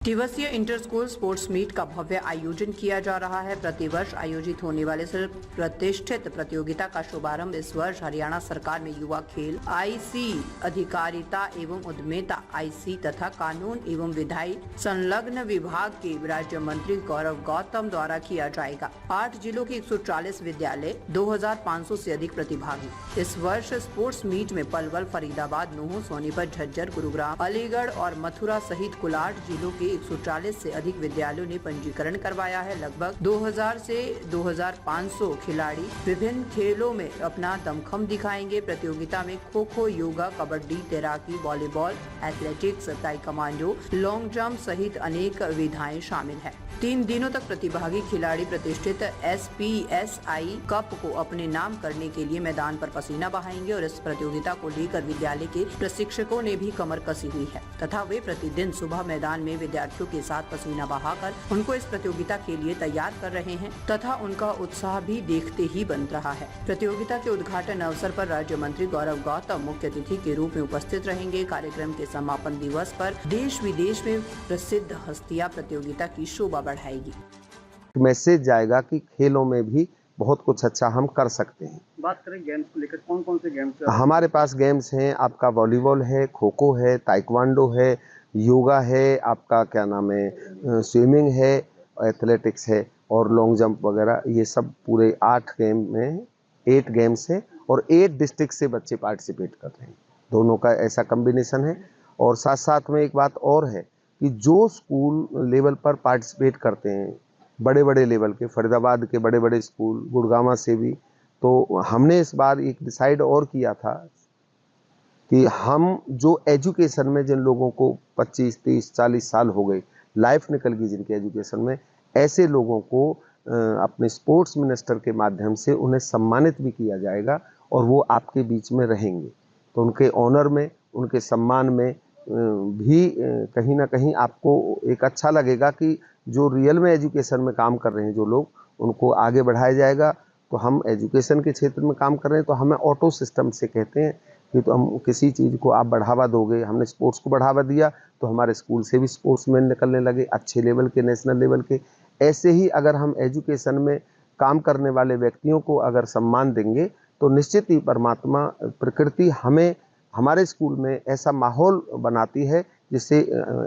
दिवसीय inter school sports meet का भव्य आयोजन किया जा रहा है। प्रतिवर्ष आयोजित होने वाले प्रतिष्ठित प्रतियोगिता का शुभारंभ इस वर्ष हरियाणा सरकार में युवा खेल, आईसी अधिकारिता एवं उद्यमिता आईसी तथा कानून एवं विधायी संलग्न विभाग के राज्य मंत्री गौरव गौतम द्वारा किया जाएगा। 8 जिलों के 140 विद्यालय, 2500 से अधिक प्रतिभागी। इस वर्ष स्पोर्ट्स मीट में पलवल, फरीदाबाद, नूंह, सोनीपत, झज्जर, गुरुग्राम, अलीगढ़ और मथुरा सहित कुल 8 जिलों के 140 से अधिक विद्यालयों ने पंजीकरण करवाया है। लगभग 2000 से 2500 खिलाड़ी विभिन्न खेलों में अपना दमखम दिखाएंगे। प्रतियोगिता में खो खो, योगा, कबड्डी, तैराकी, volleyball, athletics, taekwondo, long jump सहित अनेक विधाएं शामिल है। 3 दिनों तक प्रतिभागी खिलाड़ी प्रतिष्ठित SPSI कप को अपने नाम करने के लिए मैदान पर पसीना बहाएंगे और इस प्रतियोगिता को लेकर विद्यालय के प्रशिक्षकों ने भी कमर कसी हुई है तथा वे प्रतिदिन सुबह मैदान में विद्यार्थियों के साथ पसीना बहाकर उनको इस प्रतियोगिता के लिए तैयार कर रहे हैं तथा उनका उत्साह भी देखते ही बन रहा है। प्रतियोगिता के उद्घाटन अवसर पर राज्य मंत्री गौरव गौतम मुख्य अतिथि के रूप में उपस्थित रहेंगे। कार्यक्रम के समापन दिवस पर देश विदेश में प्रसिद्ध हस्तियां प्रतियोगिता की शोभा बढ़ाएगी। मैसेज जाएगा कि खेलों में भी बहुत कुछ अच्छा हम कर सकते हैं। बात करें गेम्स को लेकर, कौन कौन से गेम्स हमारे पास गेम्स हैं, आपका वॉलीबॉल है, खो खो है, ताइक्वांडो है, योगा है, आपका क्या नाम है, स्विमिंग है, एथलेटिक्स है और लॉन्ग जंप वगैरह। ये सब पूरे 8 गेम में 8 गेम्स है और 8 डिस्ट्रिक्ट से बच्चे पार्टिसिपेट कर रहे हैं। दोनों का ऐसा कम्बिनेशन है। और साथ साथ में एक बात और है कि जो स्कूल लेवल पर पार्टिसिपेट करते हैं, बड़े बड़े लेवल के, फरीदाबाद के बड़े बड़े स्कूल, गुड़गांव से भी, तो हमने इस बार एक डिसाइड और किया था कि हम जो एजुकेशन में जिन लोगों को 25, 30, 40 साल हो गए, लाइफ निकल गई जिनके एजुकेशन में, ऐसे लोगों को अपने स्पोर्ट्स मिनिस्टर के माध्यम से उन्हें सम्मानित भी किया जाएगा और वो आपके बीच में रहेंगे। तो उनके ऑनर में, उनके सम्मान में भी कहीं ना कहीं आपको एक अच्छा लगेगा कि जो रियल में एजुकेशन में काम कर रहे हैं जो लोग, उनको आगे बढ़ाया जाएगा। तो हम एजुकेशन के क्षेत्र में काम कर रहे हैं तो हमें ऑटो सिस्टम से कहते हैं कि तो हम किसी चीज़ को आप बढ़ावा दोगे, हमने स्पोर्ट्स को बढ़ावा दिया तो हमारे स्कूल से भी स्पोर्ट्समैन निकलने लगे, अच्छे लेवल के, नेशनल लेवल के। ऐसे ही अगर हम एजुकेशन में काम करने वाले व्यक्तियों को अगर सम्मान देंगे तो निश्चित ही परमात्मा, प्रकृति हमें, हमारे स्कूल में ऐसा माहौल बनाती है जिससे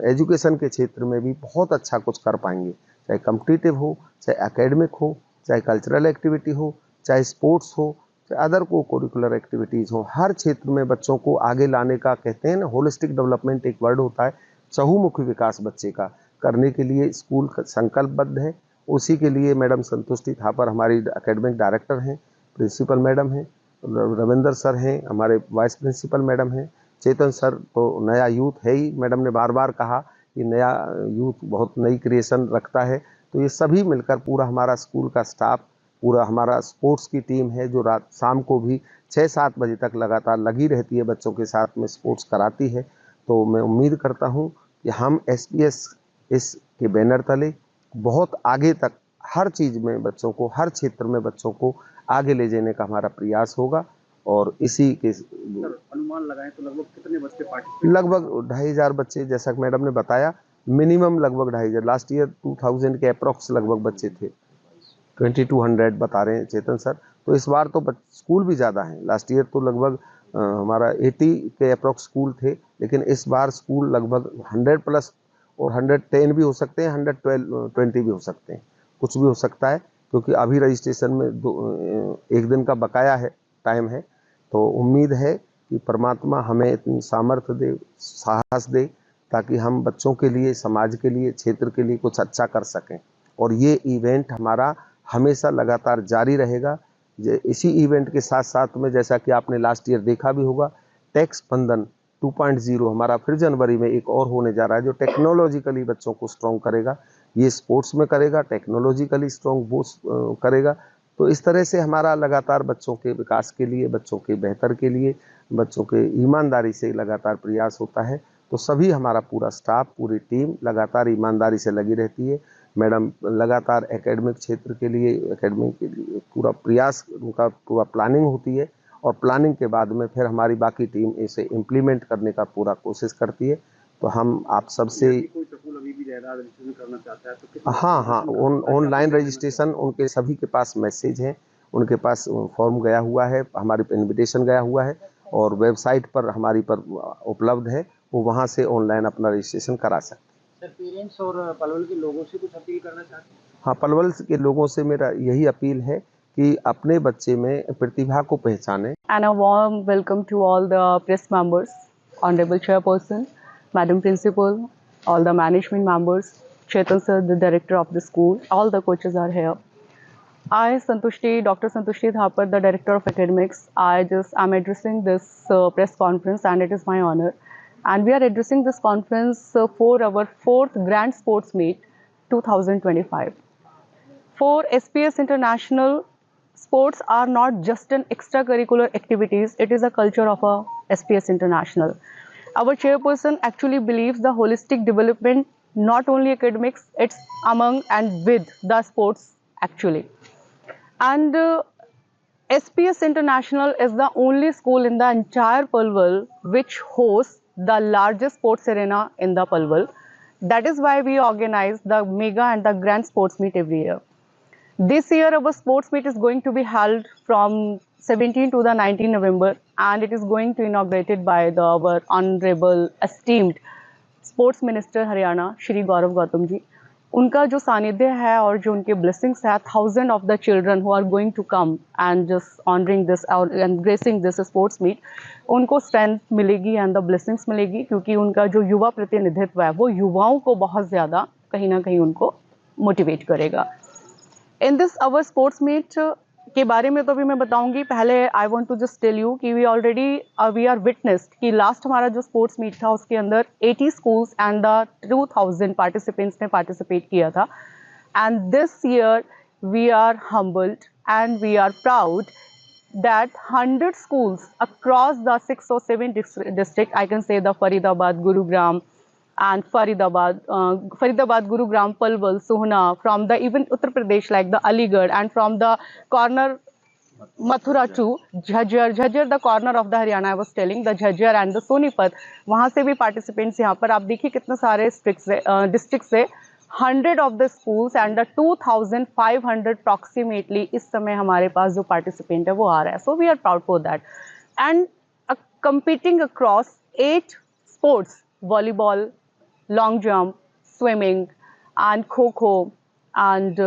एजुकेशन के क्षेत्र में भी बहुत अच्छा कुछ कर पाएंगे। चाहे कॉम्पिटिटिव हो, चाहे एकेडमिक हो, चाहे कल्चरल एक्टिविटी हो, चाहे स्पोर्ट्स हो, चाहे अदर को करिकुलर एक्टिविटीज़ हो, हर क्षेत्र में बच्चों को आगे लाने का, कहते हैं ना, होलिस्टिक डेवलपमेंट एक वर्ड होता है, चहुमुखी विकास बच्चे का करने के लिए स्कूल संकल्पबद्ध है। उसी के लिए मैडम संतुष्टि थापर हमारी एकेडमिक डायरेक्टर हैं, प्रिंसिपल मैडम हैं, रविंदर सर हैं, हमारे वाइस प्रिंसिपल मैडम हैं, चेतन सर तो नया यूथ है ही, मैडम ने बार बार कहा कि नया यूथ बहुत नई क्रिएशन रखता है। तो ये सभी मिलकर पूरा हमारा स्कूल का स्टाफ, पूरा हमारा स्पोर्ट्स की टीम है जो रात शाम को भी 6-7 बजे तक लगातार लगी रहती है, बच्चों के साथ में स्पोर्ट्स कराती है। तो मैं उम्मीद करता हूँ कि हम SPS इसके बैनर तले बहुत आगे तक हर चीज़ में बच्चों को, हर क्षेत्र में बच्चों को आगे ले जाने का हमारा प्रयास होगा। और इसी के अनुमान लगाएं तो लगभग कितने बच्चे पार्टिसिपेट? लगभग 2500 बच्चे, जैसा कि मैडम ने बताया, मिनिमम लगभग 2500। लास्ट ईयर 2000 के अप्रॉक्स लगभग बच्चे थे, 2200 बता रहे हैं चेतन सर। तो इस बार तो स्कूल भी ज़्यादा हैं। लास्ट ईयर तो लगभग हमारा 80 के अप्रॉक्स स्कूल थे, लेकिन इस बार स्कूल लगभग 100+ और 110 भी हो सकते हैं, 120 भी हो सकते हैं, कुछ भी हो सकता है, क्योंकि अभी रजिस्ट्रेशन में 1 दिन का बकाया है, टाइम है। तो उम्मीद है कि परमात्मा हमें इतनी सामर्थ्य दे, साहस दे, ताकि हम बच्चों के लिए, समाज के लिए, क्षेत्र के लिए कुछ अच्छा कर सकें। और ये इवेंट हमारा हमेशा लगातार जारी रहेगा। इसी इवेंट के साथ साथ में, जैसा कि आपने लास्ट ईयर देखा भी होगा, टैक्स बंधन 2.0 हमारा फिर जनवरी में एक और होने जा रहा है, जो टेक्नोलॉजिकली बच्चों को स्ट्रॉन्ग करेगा। ये स्पोर्ट्स में करेगा, टेक्नोलॉजिकली स्ट्रॉन्ग बूस्ट करेगा। तो इस तरह से हमारा लगातार बच्चों के विकास के लिए, बच्चों के बेहतर के लिए, बच्चों के ईमानदारी से लगातार प्रयास होता है। तो सभी हमारा पूरा स्टाफ, पूरी टीम लगातार ईमानदारी से लगी रहती है। मैडम लगातार एकेडमिक क्षेत्र के लिए, एकेडमिक के लिए पूरा प्रयास, उनका पूरा प्लानिंग होती है और प्लानिंग के बाद में फिर हमारी बाकी टीम इसे इम्प्लीमेंट करने का पूरा कोशिश करती है। तो हम आप सबसे कोई स्कूल अभी भी रजिस्ट्रेशन करना चाहता है तो किस हाँ ऑनलाइन रजिस्ट्रेशन उनके सभी के पास मैसेज है, उनके पास फॉर्म गया हुआ है, हमारे पे इनविटेशन गया हुआ है और वेबसाइट पर हमारी पर उपलब्ध है, वो वहाँ से ऑनलाइन अपना रजिस्ट्रेशन करा सकते हैं। सर पेरेंट्स और पलवल के लोगों से कुछ अपील करना चाहते हैं? हाँ, पलवल के लोगों से मेरा यही अपील है कि अपने बच्चे में प्रतिभा को पहचानें। And a warm welcome to all the press members, Honorable Chairperson, Madam Principal, all the management members, Chetan sir, the director of the school, all the coaches are here. I, Dr. Santushti Thapar, the director of academics, I'm addressing this press conference and it is my honor. And we are addressing this conference for our 4th Grand Sports Meet 2025. For SPS International, sports are not just an extracurricular activities, it is a culture of a SPS International. Our chairperson actually believes the holistic development, not only academics, it's among and with the sports actually. And SPS International is the only school in the entire Palwal which hosts the largest sports arena in the Palwal. That is why we organize the mega and the grand sports meet every year. This year our sports meet is going to be held from 17 to the 19 November and it is going to inaugurated by our honorable esteemed sports minister Haryana Shri Gaurav Gautam ji. उनका जो सानिध्य है और जो उनके blessings है, 1000 of the children who are going to come and just honoring this and gracing this sports meet, उनको strength मिलेगी एंड द ब्लेसिंग्स मिलेगी क्योंकि उनका जो युवा प्रतिनिधित्व है वो युवाओं को बहुत ज़्यादा कहीं ना कहीं उनको मोटिवेट करेगा. In this our sports meet के बारे में तो अभी मैं बताऊंगी. पहले I want to just tell you कि वी आर विटनेस्ड कि लास्ट हमारा जो स्पोर्ट्स मीट था उसके अंदर 80 स्कूल्स एंड द 2000 पार्टिसिपेंट्स ने पार्टिसिपेट किया था. And this year we are humbled and we are proud that 100 schools across the 6 or 7 districts, I can say the Faridabad, Gurugram, and Faridabad, Gurugram, Palwal, Sohna, from the even Uttar Pradesh like the Aligarh, and from the corner Mathura to Jhajjar, the corner of the Haryana I was telling, the Jhajjar and the Sonipat, वहाँ से भी participants यहाँ पर आप देखिए कितने सारे districts से 100 of the schools and the 2500 approximately इस समय हमारे पास जो participant है वो आ रहा है. So we are proud for that. And competing across 8 sports, volleyball, long jump, swimming, and kho-kho, and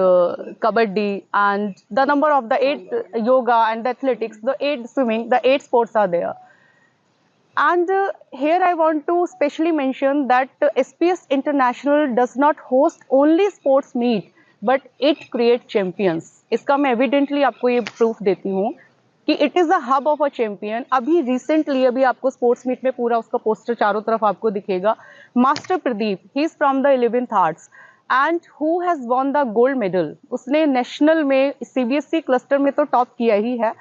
kabaddi, and the number of the 8 yoga and the athletics, the 8 swimming, the 8 sports are there. And here I want to specially mention that SPS International does not host only sports meet, but it creates champions. इसका मैं evidently आपको ये proof देती हूँ कि it is the hub of a champion. अभी recently अभी आपको sports meet में पूरा उसका poster चारों तरफ आपको दिखेगा. Master Pradeep, he is from the 11th arts and who has won the gold medal. उसने national में CBSE cluster में तो top किया ही है.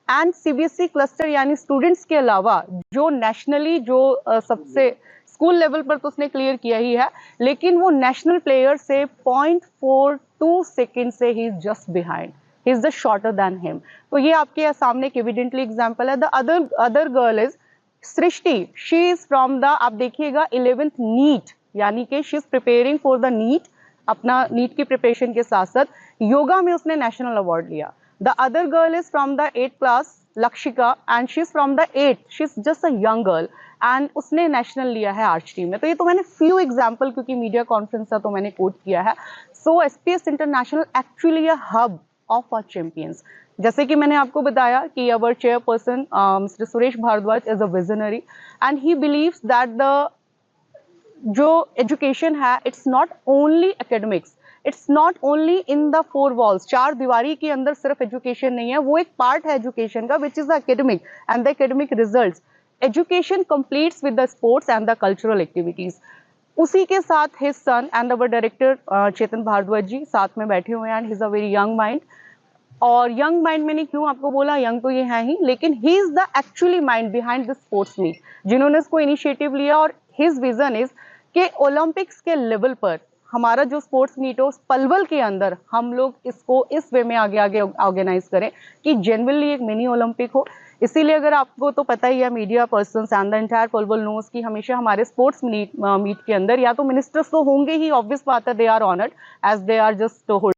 एंड CBSE क्लस्टर यानी स्टूडेंट्स के अलावा जो नेशनली जो सबसे स्कूल लेवल पर तो उसने क्लियर किया ही है, लेकिन वो नेशनल प्लेयर से 0.42 सेकेंड से he is just behind, he is the shorter than him. तो ये आपके सामने एक एविडेंटली एग्जांपल है. The other girl is Srishti, she is from the, आप देखिएगा 11th नीट, यानी कि she is preparing for the NEET. अपना नीट की प्रिपरेशन के साथ साथ योगा में उसने नेशनल अवार्ड लिया. The other girl is from the 8th class, Lakshika, and she's from the 8th. She's just a young girl, and उसने national लिया है आर्च टीम में. तो ये तो मैंने few example क्योंकि मीडिया कॉन्फ्रेंस था तो मैंने कोट किया है. So SPS International actually a hub of our champions. जैसे कि मैंने आपको बताया कि our chairperson Mr. Suresh Bhardwaj is a visionary, and he believes that the जो education है, it's not only academics. It's not only in the 4 walls, 4 दीवारी के अंदर सिर्फ एजुकेशन नहीं है, वो एक पार्ट है एजुकेशन का which is the academic and the academic results. Education completes with the sports and the cultural activities. उसी के साथ his son and our director Chetan Bhardwaj ji साथ में बैठे हुए हैं and he is a very young mind. और यंग माइंड मैंने क्यों आपको बोला, यंग तो ये है ही, लेकिन he is the actually mind behind the sports meet जिन्होंने इसको इनिशिएटिव लिया. और हिज विजन इज कि ओलंपिक्स के लेवल पर हमारा जो स्पोर्ट्स मीट हो पलवल के अंदर हम लोग इसको इस वे में आगे आगे ऑर्गेनाइज करें कि जेन्युइनली एक मिनी ओलंपिक हो। इसीलिए अगर आपको तो पता ही है, media persons and the entire Palwal knows कि हमेशा हमारे स्पोर्ट्स मीट के अंदर या तो मिनिस्टर्स तो होंगे ही, ऑब्वियस बात है, they are honoured as they are just